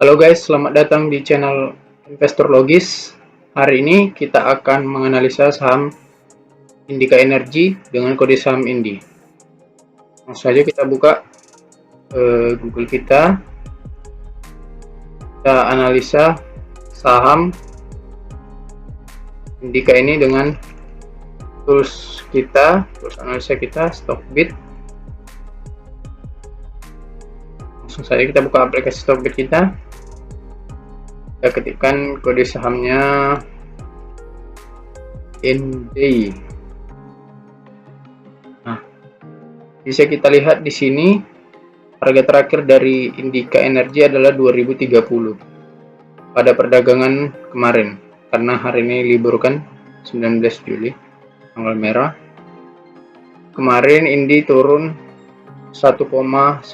Halo guys, selamat datang di channel Investor Logis. Hari ini kita akan menganalisa saham Indika Energy dengan kode saham INDI. Langsung saja kita buka Google kita analisa saham Indika ini dengan tools analisa kita, Stockbit. Langsung saja kita buka aplikasi Stockbit kita. Kita ketikkan kode sahamnya INDI. Nah, bisa kita lihat di sini harga terakhir dari Indika Energy adalah 2030 pada perdagangan kemarin, karena hari ini libur kan, 19 Juli, tanggal merah. Kemarin Indi turun 1,93%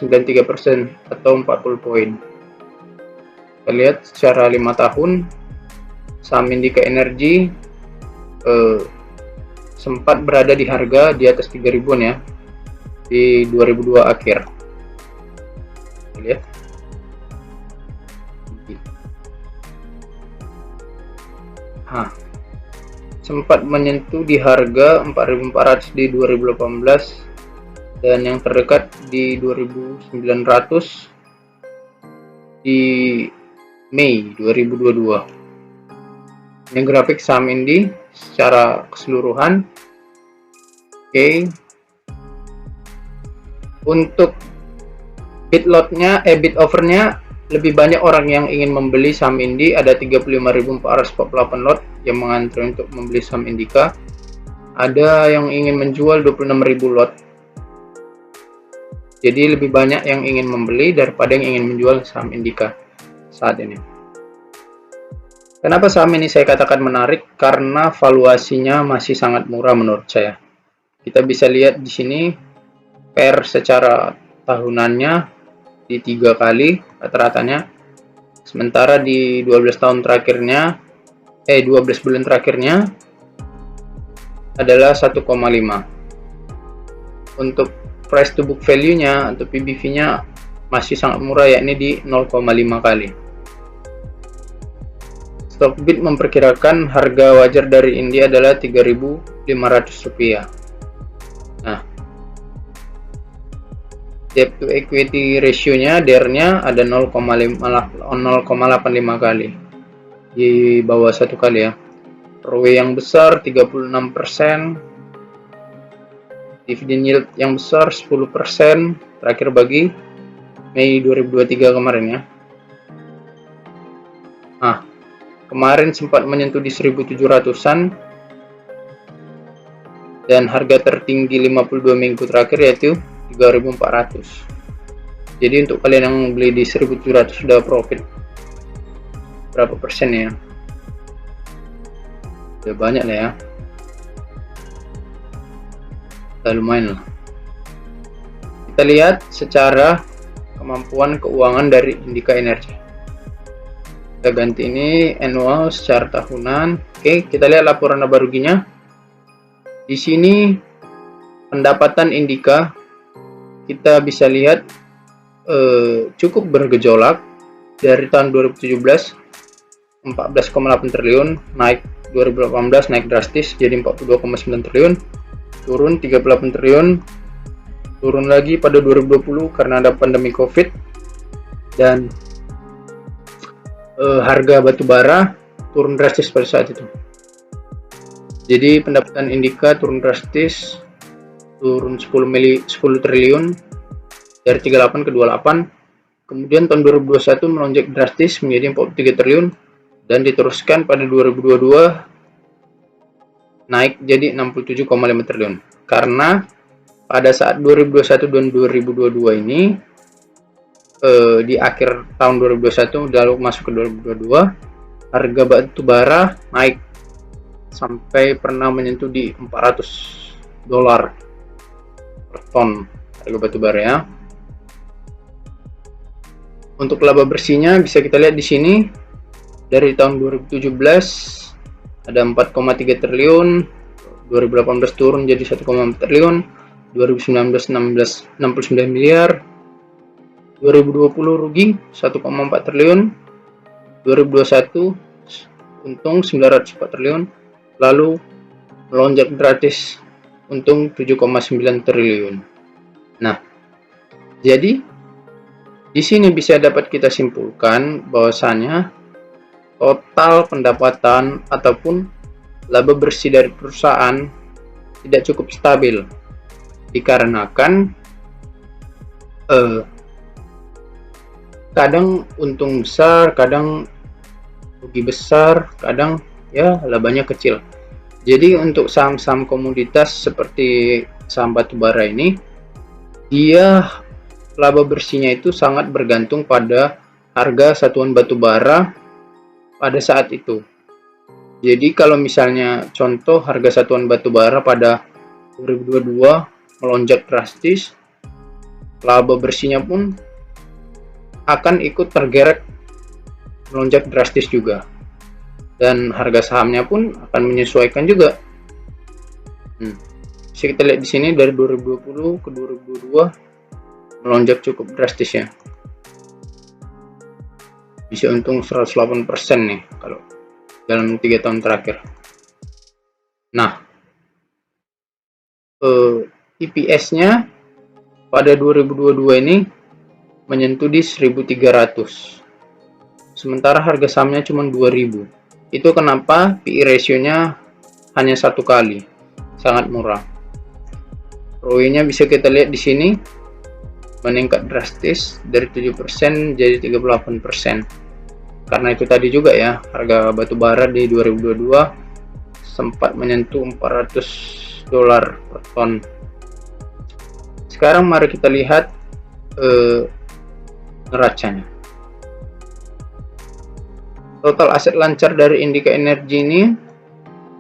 atau 40 poin. Kita lihat secara 5 tahun saham Indika Energy sempat berada di harga di atas 3.000-an ya di 2002 akhir. Kita lihat sempat menyentuh di harga 4.400 di 2018 dan yang terdekat di 2.900 di Mei 2022. Ini grafik saham Indi secara keseluruhan. Oke. Untuk bid offernya lebih banyak orang yang ingin membeli saham Indi, ada 35.448 lot yang mengantri untuk membeli saham Indika. Ada yang ingin menjual 26.000 lot. Jadi lebih banyak yang ingin membeli daripada yang ingin menjual saham Indika saat ini. Kenapa saham ini saya katakan menarik? Karena valuasinya masih sangat murah menurut saya. Kita bisa lihat di sini PER secara tahunannya di 3 kali rata-ratanya, sementara di 12 bulan terakhirnya adalah 1,5. Untuk price to book value nya atau PBV nya masih sangat murah, yakni di 0,5 kali. Stockbit memperkirakan harga wajar dari India adalah Rp3.500. Nah, debt to equity ratio-nya, DER-nya ada 0,85 kali, di bawah 1 kali ya. ROE yang besar 36%, dividend yield yang besar 10%, terakhir bagi Mei 2023 kemarin ya. Nah, kemarin sempat menyentuh di 1.700-an dan harga tertinggi 52 minggu terakhir yaitu 3.400. Jadi untuk kalian yang beli di 1.700 sudah profit berapa persen ya? Sudah banyak lah ya. Sudah lumayan lah. Kita lihat secara kemampuan keuangan dari Indika Energy. Kita ganti ini annual secara tahunan. Oke, kita lihat laporan laba ruginya. Di sini pendapatan Indika kita bisa lihat cukup bergejolak dari tahun 2017 14,8 triliun, naik 2018 naik drastis jadi 42,9 triliun, turun 38 triliun, turun lagi pada 2020 karena ada pandemi Covid, dan harga batubara turun drastis pada saat itu. Jadi pendapatan Indika turun drastis, turun 10 triliun dari 38 ke 28. Kemudian tahun 2021 melonjak drastis menjadi 43 triliun dan diteruskan pada 2022 naik jadi 67,5 triliun. Karena pada saat 2021 dan 2022 ini di akhir tahun 2021 lalu masuk ke 2022, harga batu bara naik sampai pernah menyentuh di $400 per ton harga batu bara ya. Untuk laba bersihnya bisa kita lihat di sini, dari tahun 2017 ada 4,3 triliun, 2018 turun jadi 1,4 triliun, 2019 69 miliar, 2020 rugi 1,4 triliun, 2021 untung 904 triliun, lalu melonjak gratis untung 7,9 triliun. Nah, jadi di sini bisa dapat kita simpulkan bahwasanya total pendapatan ataupun laba bersih dari perusahaan tidak cukup stabil dikarenakan kadang untung besar, kadang rugi besar, kadang ya labanya kecil. Jadi untuk saham-saham komoditas seperti saham batubara ini, dia laba bersihnya itu sangat bergantung pada harga satuan batubara pada saat itu. Jadi kalau misalnya contoh harga satuan batubara pada 2022 melonjak drastis, laba bersihnya pun akan ikut tergerek melonjak drastis juga, dan harga sahamnya pun akan menyesuaikan juga. Bisa kita lihat di sini dari 2020 ke 2022 melonjak cukup drastis ya, bisa untung 108% nih kalau dalam 3 tahun terakhir. Nah, EPS-nya pada 2022 ini menyentuh di 1300, sementara harga sahamnya cuma 2000. Itu kenapa PE ratio-nya hanya 1 kali, sangat murah. ROE-nya bisa kita lihat di sini meningkat drastis dari 7% jadi 38%. Karena itu tadi juga ya, harga batubara di 2022 sempat menyentuh $400 per ton. Sekarang mari kita lihat neracanya. Total aset lancar dari Indika Energy ini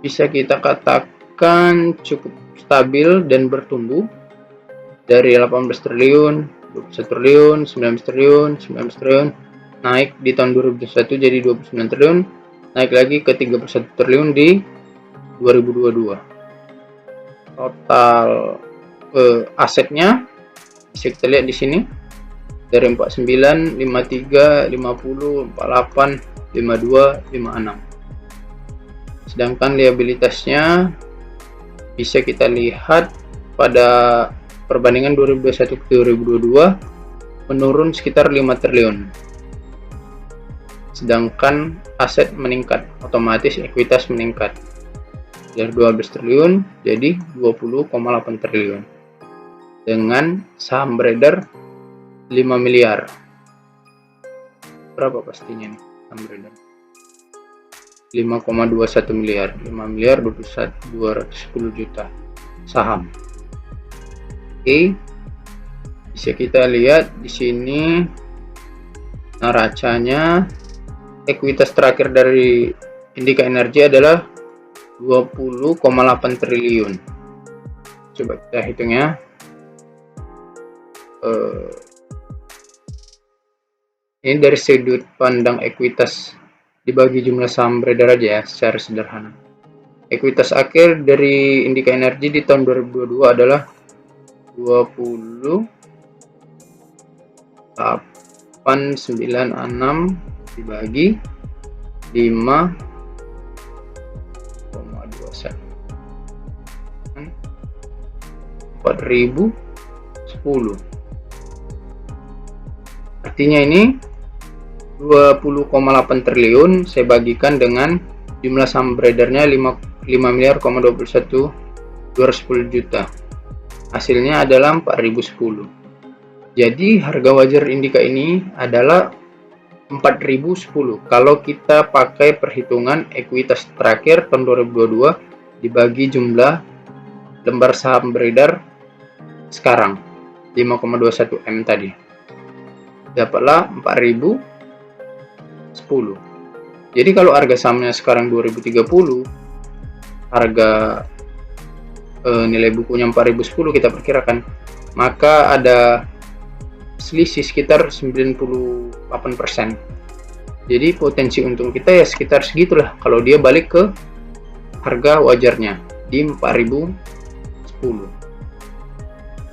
bisa kita katakan cukup stabil dan bertumbuh dari 18 triliun, 21 triliun, 19 triliun, 19 triliun, naik di tahun 2021 jadi 29 triliun, naik lagi ke 31 triliun di 2022. Total asetnya bisa kita lihat di sini dari 49, 53, 50, 48, 52, 56. Sedangkan liabilitasnya bisa kita lihat pada perbandingan 2021 ke 2022 menurun sekitar 5 triliun. Sedangkan aset meningkat, otomatis ekuitas meningkat dari 12 triliun jadi 20,8 triliun. Dengan saham beredar 5 miliar. Berapa pastinya nih saham beredar? 5,21 miliar. 5 miliar 210 juta saham. Oke. Bisa kita lihat di sini neracanya. Ekuitas terakhir dari Indika Energy adalah 20,8 triliun. Coba kita hitung ya. Ini dari sudut pandang ekuitas dibagi jumlah saham beredar aja ya, secara sederhana. Ekuitas akhir dari Indika Energy di tahun 2022 adalah 20,896 dibagi 5,21 4.010. Artinya ini 20,8 triliun saya bagikan dengan jumlah saham beredarnya 5 miliar,21 210 juta. Hasilnya adalah 4.010. Jadi harga wajar Indika ini adalah 4.010 kalau kita pakai perhitungan ekuitas terakhir tahun 2022 dibagi jumlah lembar saham beredar sekarang 5,21 M tadi, dapatlah 4.010. Jadi kalau harga sahamnya sekarang 2030, harga nilai bukunya 4.010 kita perkirakan, maka ada selisih sekitar 98%. Jadi potensi untung kita ya sekitar segitulah kalau dia balik ke harga wajarnya di 4.010.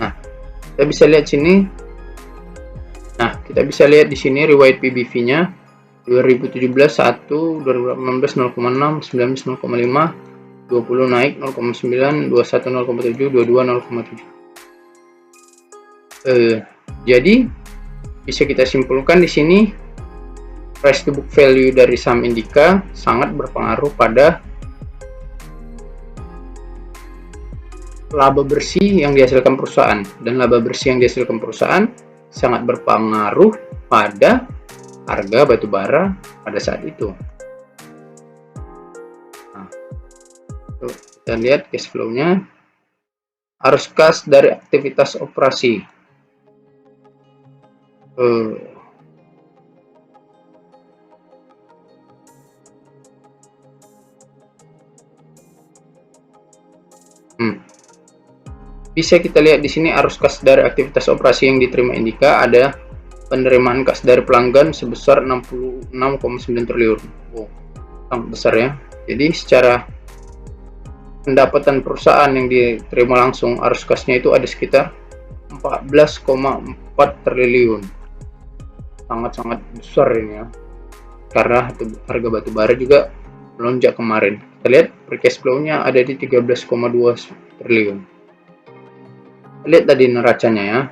Nah, kita bisa lihat sini. Nah, kita bisa lihat di sini riwayat PBV-nya 2017 1, 2018 0,6, 19 0,5, 20 naik 0,9, 21 0,7, 22 0,7. Jadi bisa kita simpulkan di sini price to book value dari saham Indika sangat berpengaruh pada laba bersih yang dihasilkan perusahaan, dan laba bersih yang dihasilkan perusahaan sangat berpengaruh pada harga batubara pada saat itu. Nah, kita lihat cash flow-nya. Arus kas dari aktivitas operasi. Bisa kita lihat di sini arus kas dari aktivitas operasi yang diterima Indika ada penerimaan kas dari pelanggan sebesar 66,9 triliun. Sangat besar ya. Jadi secara pendapatan perusahaan yang diterima langsung arus kasnya itu ada sekitar 14,4 triliun. Sangat-sangat besar ini ya. Karena harga batubara juga melonjak kemarin. Kita lihat free cash flow-nya ada di 13,2 triliun. Lihat tadi neracanya ya.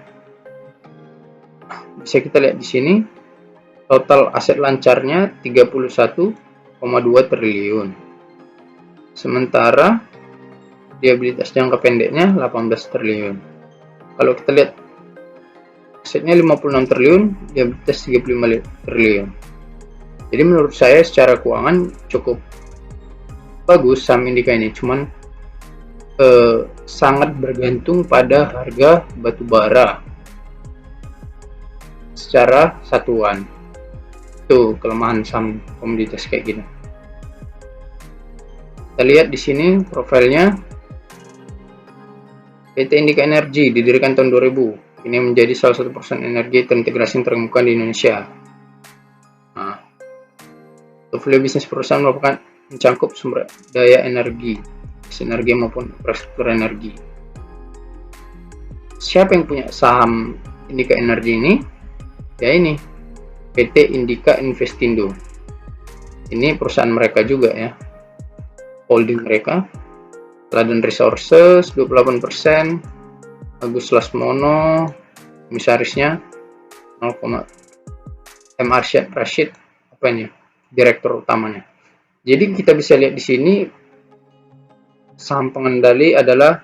Bisa kita lihat di sini total aset lancarnya 31,2 triliun. Sementara liabilitas jangka pendeknya 18 triliun. Kalau kita lihat asetnya 56 triliun, liabilitas 35 triliun. Jadi menurut saya secara keuangan cukup bagus saham Indika ini, cuman sangat bergantung pada harga batubara secara satuan. Itu kelemahan saham komoditas kayak gini. Kita lihat di sini profilnya. PT Indika Energi didirikan tahun 2000. Ini menjadi salah satu perusahaan energi terintegrasi yang terkemuka di Indonesia. Nah, portfolio bisnis perusahaan merupakan mencangkup sumber daya energi, sinergi maupun infrastruktur energi. Siapa yang punya saham Indika Energi ini? Ya ini, PT Indika Investindo. Ini perusahaan mereka juga ya, holding mereka. Laden Resources 28%, Agus Lasmono komisarisnya 0, M. Arsyad Rashid apa ini, direktur utamanya. Jadi kita bisa lihat di sini saham pengendali adalah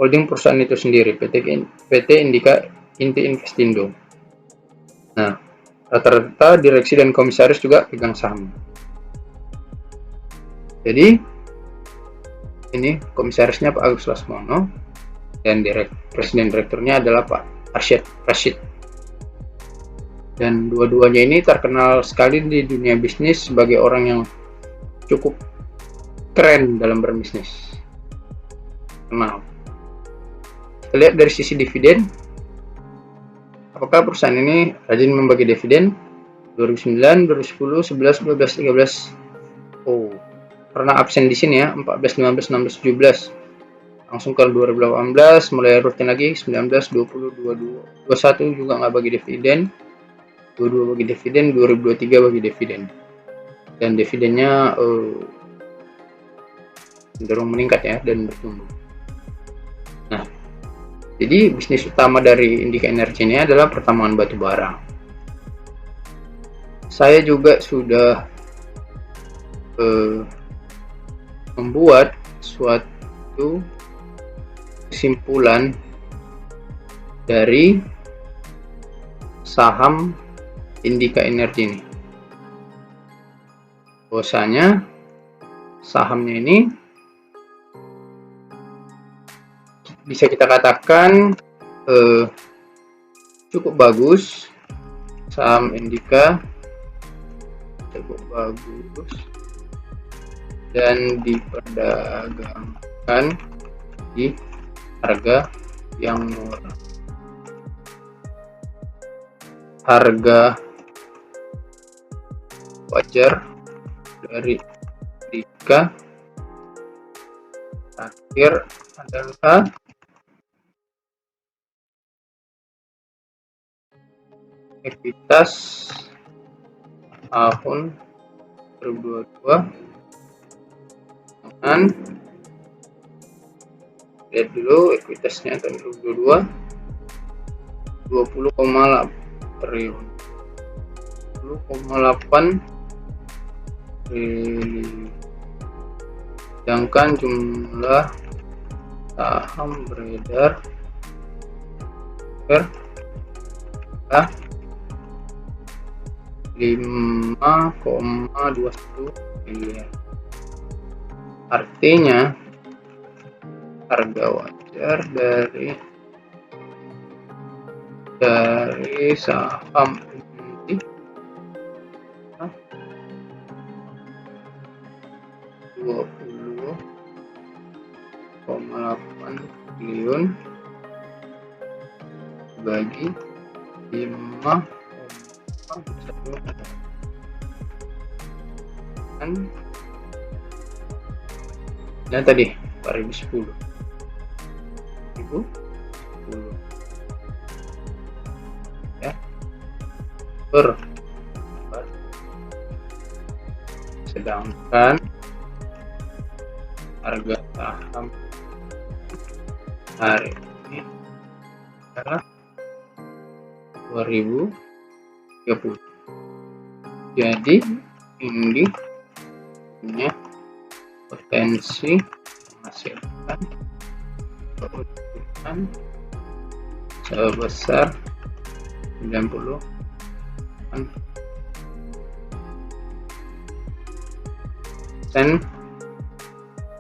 holding perusahaan itu sendiri, PT Indika Inti Investindo. Nah, rata-rata direksi dan komisaris juga pegang saham. Jadi ini komisarisnya Pak Agus Lasmono dan presiden direkturnya adalah Pak Arsyad Rashid. Dan dua-duanya ini terkenal sekali di dunia bisnis sebagai orang yang cukup keren dalam berbisnis. Kenal. Kita lihat dari sisi dividen. Apakah perusahaan ini rajin membagi dividen? 2009, 2010, 11, 12, 13. Karena absen di sini ya, 14, 15, 16, 17. Langsung ke 2018 mulai rutin lagi, 19, 20, 22, 21 juga nggak bagi dividen. 22 bagi dividen, 2023 bagi dividen. Dan dividennya cenderung meningkat ya dan bertumbuh. Nah, jadi bisnis utama dari Indika Energi ini adalah pertambangan batu bara. Saya juga sudah membuat suatu kesimpulan dari saham Indika Energi ini. Bahwasanya sahamnya ini bisa kita katakan cukup bagus. Saham Indika cukup bagus dan diperdagangkan di harga yang murah. Harga wajar dari Indika terakhir adalah ekuitas tahun 2022 dengan lihat dulu ekuitasnya tahun 2022 20,8 triliun, 20,8 triliun. Sedangkan jumlah saham beredar 5,21 miliar. Artinya harga wajar dari saham ini 20,8 triliun bagi 5,1 dan tadi 2010 ya per sedangkan harga saham hari ini adalah 2030. Jadi ini punya potensi menghasilkan keuntungan sebesar 90%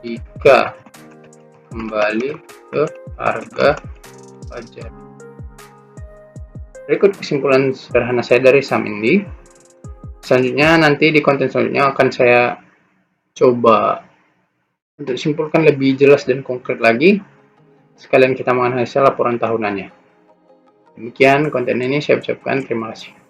jika kembali ke harga wajar. Berikut kesimpulan sederhana saya dari saham Indi. Selanjutnya nanti di konten selanjutnya akan saya coba untuk simpulkan lebih jelas dan konkret lagi, sekalian kita menganalisa laporan tahunannya. Demikian konten ini saya ucapkan terima kasih.